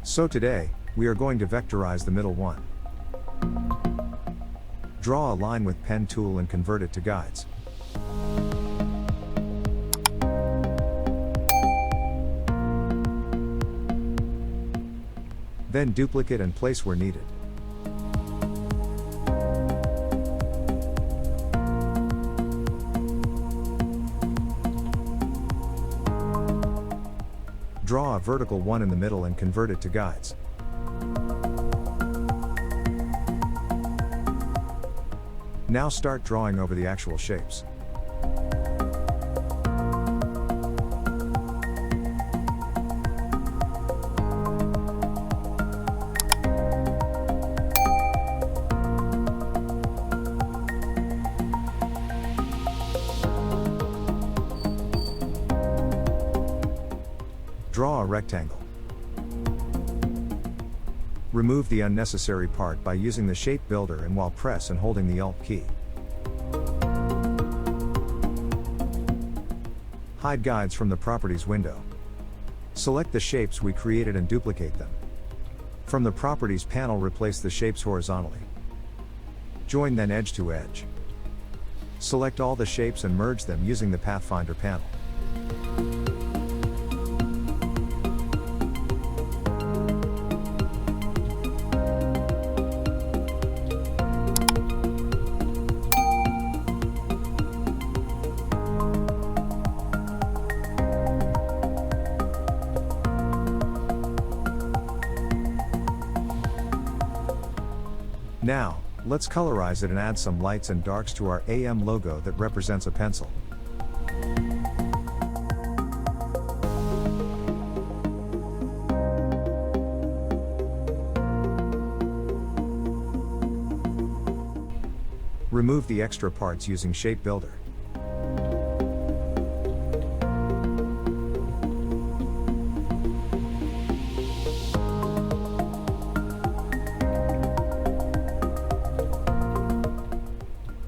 So today, we are going to vectorize the middle one. Draw a line with pen tool and convert it to guides. Then duplicate and place where needed. Draw a vertical one in the middle and convert it to guides. Now start drawing over the actual shapes. Draw a rectangle. Remove the unnecessary part by using the shape builder and while press and holding the Alt key. Hide guides from the Properties window. Select the shapes we created and duplicate them. From the Properties panel, replace the shapes horizontally. Join then edge to edge. Select all the shapes and merge them using the Pathfinder panel. Now, let's colorize it and add some lights and darks to our AM logo that represents a pencil. Remove the extra parts using Shape Builder.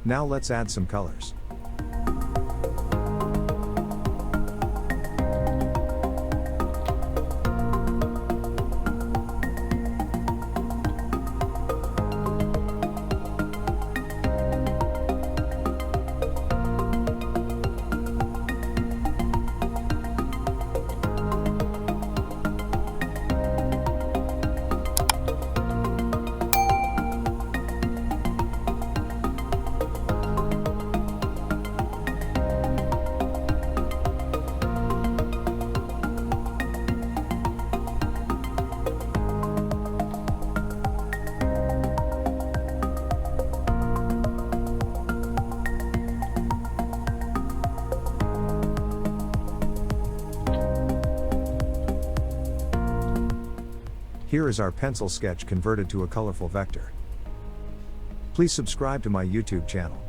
Now let's add some colors. Here is our pencil sketch converted to a colorful vector. Please subscribe to my YouTube channel.